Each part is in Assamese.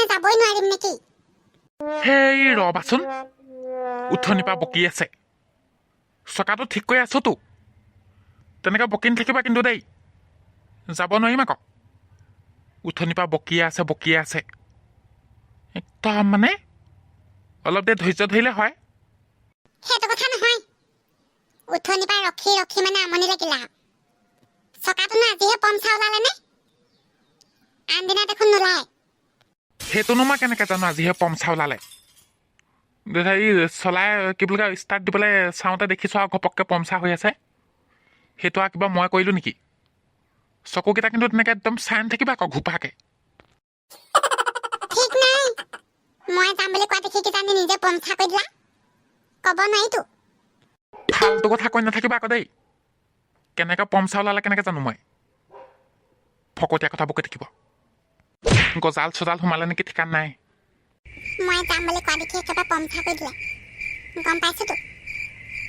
মানে যাবই নোৱাৰিম নেকি? হেই ৰবাচোন, উঠনিৰ পৰা বকি আছে। চকাটো ঠিক কৰি আছোতো। তেনেকৈ বকি নাথাকিবা কিন্তু দেই, যাব নোৱাৰিম আকৌ। উঠনিৰ পৰা বকিয়ে আছে একদম মানে অলপ দেৰি ধৈৰ্য ধৰিলে হয়। সেইটো কথা নহয়, উঠনিৰ পৰা ৰখি ৰখি মানে আমনি লাগিলা। চকাটোনো আজিহে পমচা ওলালে নে? আন দিনা দেখোন নোলায়। সেইটোনো মই কেনেকৈ জানো আজিহে পমচা ওলালে। হেৰি চলাই কি বুলি কয় ষ্টাৰ্ট দিবলৈ চাওঁতে দেখিছোঁ আৰু ঘপককৈ পমচা হৈ আছে। সেইটো আৰু কিবা মই কৰিলোঁ নেকি? চকুকেইটা কিন্তু তেনেকৈ একদম চাই নাথাকিবা আকৌ ঘোপাকৈ। ঠিক নাই, মই যাম বুলি কোৱা দেখি কিজানি নিজে পমচা কৰি দিলা। ক'ব নোৱাৰিতো। ফাল্টু কথা কৈ নাথাকিবা আকৌ দেই। কেনেকৈ পমচা ওলালে কেনেকৈ জানো মই? ফকতীয়া কথা বকি থাকিব। গজাল চজাল সোমালে নেকি ঠিকান নাই। মই যাম বুলি কোৱা দেখি একেবাৰে পমচা কৰি দিলে। গম পাইছোতো,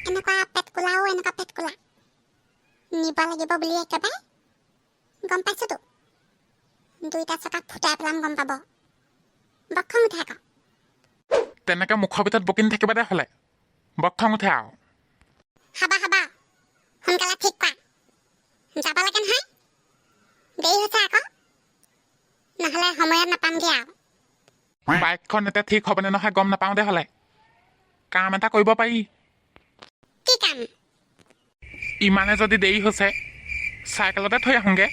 এনেকুৱা পেটকুলা নিব লাগিব বুলি একেবাৰে গম পাইছোতো। দুইটা চকাত ফুটাই পেলাম গম পাব। বৰ খং উঠে আকৌ। তেনেকৈ মুখৰ ভিতৰত বকি নাথাকিবা দে হ'লে, বৰ খং উঠে আৰু। হাবা সোনকালে ঠিক কৰা, যাব লাগে নহয়। দেৰি হৈছে আকৌ, নহ'লে সময়ত নাপামগে আৰু। বাইকখন এতিয়া ঠিক হ'বনে নহয় গম নাপাওঁ দে হ'লে। কাম এটা কৰিব পাৰি। কি কাম? ইমানে যদি দেৰি হৈছে চাইকেলতে থৈ আহোঁগৈ।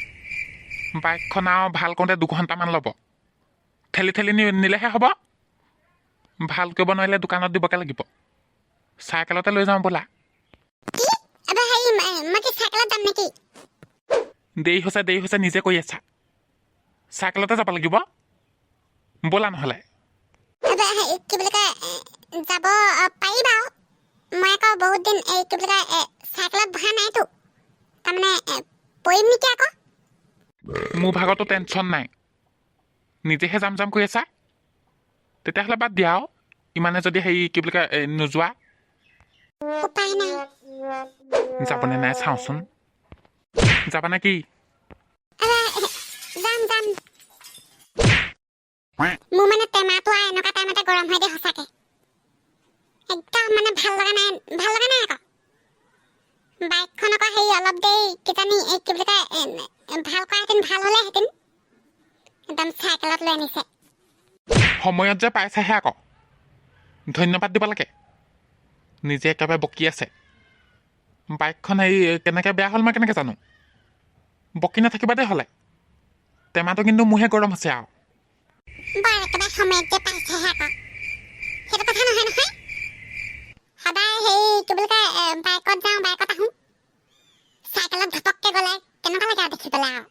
বাইকখন আৰু ভাল কৰোঁতে 2 ঘণ্টামান ল'ব। ঠেলি ঠেলি নিলেহে হ'ব। ভাল কৰিব নোৱাৰিলে দোকানত দিবগৈ লাগিব। চাইকেলতে লৈ যাওঁ ব'লা। কি এবাৰ হেৰি মই কি চাইকেলত যাম নেকি? দেৰি হৈছে নিজে কৈ আছা। চাইকেলতে যাব লাগিব, ব'লা নহ'লে। এবাৰ কি বুলি কয় যাব পাৰি বাৰু। মই আকৌ বহুত দিন কি বুলি কয় চাইকেলত বহা নাইতো। তাৰমানে পৰিম নেকি আকৌ। মোৰ ভাগতো টেনশ্যন নাই, নিজেহে যাম কৈ আছা। তেতিয়াহ'লে বাদ দিয়া আৰু, ইমানে যদি হেৰি কি বুলি কয় নোযোৱা। উপায় নাই। যাবনে নাই চাওঁচোন। যাবানে কি? যাম। মোৰ মানে টেমাটো এনেকুৱা টাইমতে গৰম হয় দেই সঁচাকে। একদম মানে ভাল লগা নাই আকৌ। বাইকখন আকৌ হেৰি অলপ দেৰি কিজানি কি বুলি কয় ভাল কৰাহেঁতেন ভাল হ'লেহেঁতেন। একদম চাইকেলত লৈ আনিছে। সময়ত যে পাইছেহে আকৌ, ধন্যবাদ দিব লাগে। নিজে একেবাৰে বকি আছে। বাইকখন হেৰি কেনেকৈ বেয়া হ'ল মই কেনেকৈ জানো? বকি নাথাকিবা দেই হ'লে। টেমাটো কিন্তু মোৰহে গৰম হৈছে আৰু। বাৰ একেবাৰে সময়ত যে পাইছেহে আকৌ, সেইটো কথা নহয়। সদায় হেৰি কি বুলি কয় বাইকত যাওঁ বাইকত আহোঁ। চাইকেলত ধপককে গ'লে কেনেকুৱা লাগে আৰু দেখি পেলাই আৰু।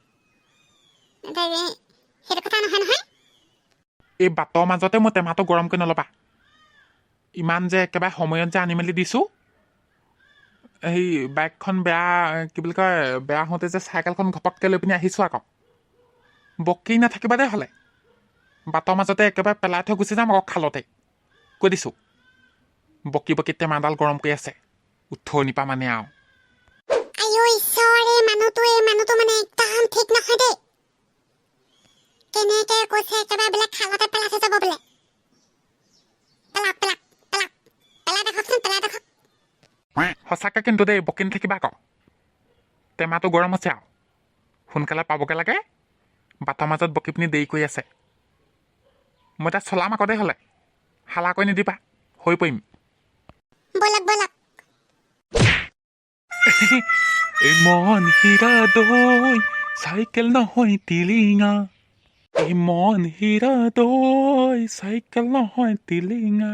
সেইটো কথা নহয়। এই বাটৰ মাজতে মোৰ টেমাটো গৰমকৈ নল'বা। ইমান যে একেবাৰে সময়ত যে আনি মেলি দিছোঁ। সেই বাইকখন বেয়া কি বুলি কয় বেয়া হওঁতে যে চাইকেলখন ঘপককৈ লৈ পিনি আহিছোঁ আকৌ। বকি নাথাকিবা দেই হ'লে। বাটৰ মাজতে একেবাৰে পেলাই থৈ গুচি যাম আকৌ খালতে, কৈ দিছোঁ। বকি টেমাডাল গৰম কৰি আছে উঠনিৰ পৰা মানে আৰু। আইও ঈশ্বৰ, এই মানুহটো মানে একদম ঠিক নহয় দেই। কেনেকে কৈছে একেবাৰে বোলে খালতে পেলাই থৈ যাব বোলে। পেলাই দেখকচোন। সঁচাকৈ কিন্তু দেই বকি নাথাকিবা আকৌ। টেমাটো গৰম হৈছে আৰু সোনকালে পাবগৈ লাগে। বাটৰ মাজত বকি পিনি দেৰি কৰি আছে। মই এতিয়া চলাম আকৌ দেই হ'লে, হালা কৰি নিদিবা, হৈ পৰিম। ব'লক। এই মন হীৰা দৈ চাইকেল নহয় টিলিঙা। এই মন হীৰা দৈ চাইকেল নহয় টিলিঙা।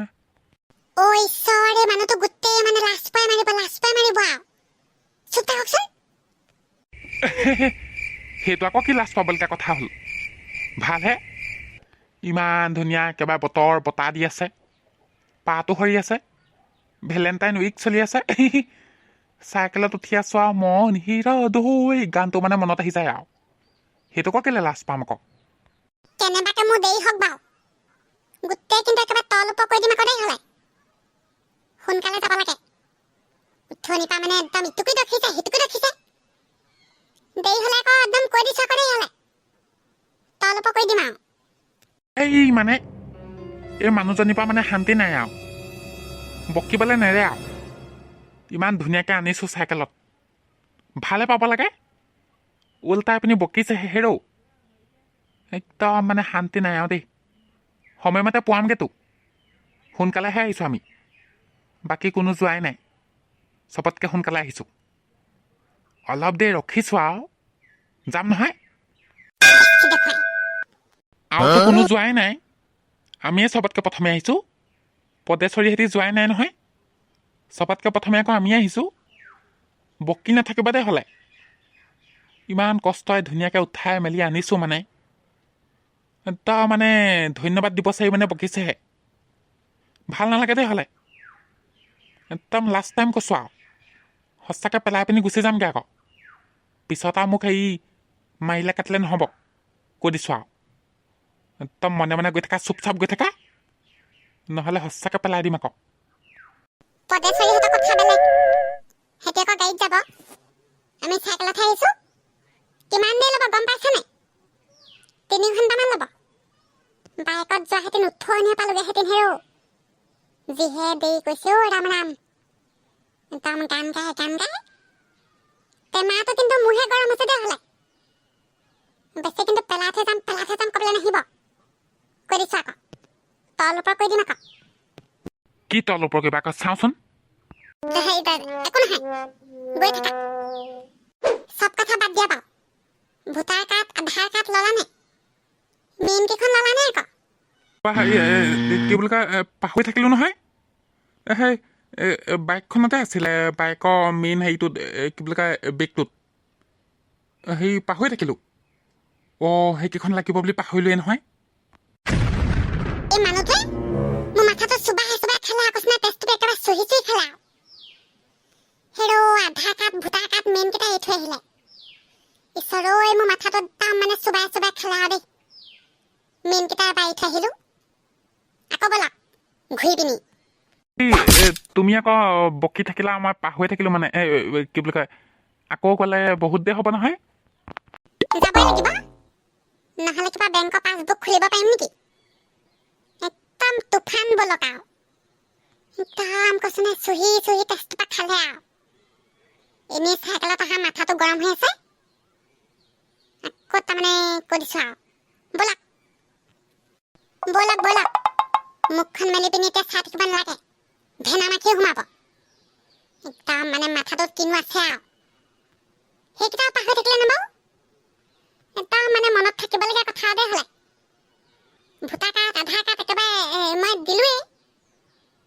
অ ঈশ্বৰ, এই মানুহটো গোটেই মানে লাজ পাই মাৰিব আৰু। চুপ থাককচোন। সেইটো আকৌ কি লাজ পাবলগীয়া কথা হ'ল? ভালহে, ইমান ধুনীয়া একেবাৰে বতাহ দি আছে। পাতো সৰি আছে। ভেলেণ্টাইন উইক চলি আছে। চাইকেলত উঠি আছোঁ আৰু মন হীৰা দৈ গানটো মানে মনত আহি যায় আৰু। সেইটো আকৌ কেলৈ লাজ পাম আকৌ। কেনেবাকে মোৰ দেৰি হওক বাৰু, গোটেই কিন্তু একেবাৰে তল ওপৰ কৰি দিম আকৌ দেই হ'লে। সোনকালে যাব লাগে। উঠনিৰ পৰা মানে একদম ইটোকো দেখিছে সিটোকো দেখিছে। দেৰি হ'লে আকৌ একদম কৈ দিছোঁ আকৌ দেই হ'লে। তল ওপৰ কৰি দিম আৰু। এই মানে এই মানুহজনীৰ পৰা মানে শান্তি নাই আৰু বকিবলৈ নেৰে আৰু ইমান ধুনীয়াকৈ আনিছোঁ চাইকেলত ভালে পাব লাগে উল্টাই পিনি বকিছে হেৰৌ একদম মানে শান্তি নাই আৰু দেই সময়মতে পোৱামগৈতো সোনকালেহে আহিছোঁ আমি বাকী কোনো যোৱাই নাই চবতকৈ সোনকালে আহিছোঁ অলপ দেৰি ৰখিছোঁ আৰু যাম নহয় কি দেখুৱাই আৰুতো কোনো যোৱাই নাই আমিয়ে চবতকৈ প্ৰথমে আহিছোঁ পদেশ্বৰীহঁতি যোৱাই নাই নহয় চবতকৈ প্ৰথমে আকৌ আমিয়ে আহিছোঁ বকি নাথাকিবা দেই হ'লে ইমান কষ্টই ধুনীয়াকৈ উঠাই মেলি আনিছোঁ মানে একদম মানে ধন্যবাদ দিব চাৰি মানে বকিছেহে ভাল নালাগে দেই হ'লে একদম লাষ্ট টাইম কৈছোঁ আৰু সঁচাকৈ পেলাই পিনি গুচি যামগৈ আকৌ পিছত আৰু মোক হেৰি মাৰিলে কাটিলে নহ'ব কৈ দিছোঁ আৰু একদম মনে মনে গৈ থাকা চুপ চাপ গৈ থাকা নহ'লে সঁচাকৈ পেলাই দিম আকৌ পদেশ্বৰীহঁতৰ কথা বেলেগ সিহঁতি আকৌ গাড়ীত যাব আমি চাইকেলতহে আহিছোঁ কিমান দেৰি ল'ব গম পাইছানে 3 ঘণ্টামান ল'ব বাইকত যোৱাহেঁতেন উঠোৱনিয়ে পালোগৈহেঁতেন হেৰৌ যিহে দেৰি কৈছে অ' ৰাম ৰাম একদম গান গাই টেমাটো কিন্তু মোৰহে গৰম হৈছে দেই হ'লে বেছি কিন্তু পেলাইথৈ যাম ক'বলৈ নাহিব কৈ দিছোঁ আকৌ তল ওপৰ কৰি দিম আকৌ কি তল ওপৰ কিবা আকৌ চাওঁচোন একো নহয় গৈ থাকা চব কথা বাদ দিয়া বাৰু ভোটাৰ কাৰ্ড আধাৰ কাৰ্ড ল'লানে মেইন কেইখন ল'লানে আকৌ কি বুলি কয় পাহৰি থাকিলোঁ নহয় সেই বাইকখনতে আছিলে বাইকৰ মেইন হেৰিটোত কি বুলি কয় বেগটোত সেই পাহৰি থাকিলোঁ অঁ সেইকেইখন লাগিব বুলি পাহৰিলোৱে নহয় এই মানুহটোৱে মোৰ মাথাটো চুবাই খালে আকস্মাত তেজটো একেবাৰে চহি খালে হেৰৌ আধাৰ কাৰ্ড ভোটাৰ কাৰ্ড মেইন কেইটা এৰি থৈ আহিলে ঈশ্বৰ ঐ মোৰ মাথাটো একদম মানে চুবাই খালে আৰু দেই মেইন কেইটা এবাৰ এৰি থৈ আহিলোঁ আকৌ ব'লক ঘূৰি পিনি তুমি আকৌ বকি থাকিলা মই পাহৰি থাকিলোঁ মানে কি বুলি কয় আকৌ গ'লে বহুত দেৰি হ'ব নহয় যাবই লাগিব নহ'লে কিবা বেংকৰ পাছবুক খুলিব পাৰিম নেকি একদম তুফান বলক আৰু একদম কৈছোঁ নে চুহি তেজটোপা খালে আৰু এনেই চাইকেলত অহা মাথাটো গৰম হৈ আছে আকৌ তাৰমানে কৈ দিছোঁ আৰু ব'লক মুখখন মেলি পিনি এতিয়া চাই থাকিব নালাগে ভেনা মাখিয়ে সোমাব একদম মানে মাথাটোত কিনো আছে আৰু সেইকেইটা পাহৰি থাকিলে ন বাৰু একদম মানে মনত থাকিবলগীয়া কথা দেই হ'লে ভোটাৰ কাৰ্ড আধাৰ কাৰ্ড একেবাৰে মই দিলোঁৱেই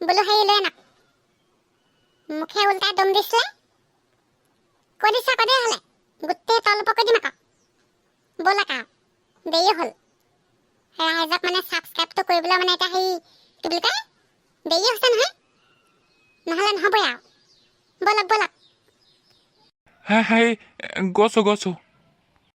বোলো হেৰি লৈ আনক মুখে উল্টাই দম দিছিলে কৈ দিছোঁ আকৌ দেই হ'লে গোটেই তল ওপৰ কৰি দিম আকৌ ব'লক আৰু দেৰি হ'ল ৰাইজক মানে ছাবস্ক্ৰাইবটো কৰিবলৈ মানে এতিয়া হেৰি কি বুলি কয় দেৰি হৈছে নহয় নহ'লে নহ'বই আৰু ব'লক হা গৈছোঁ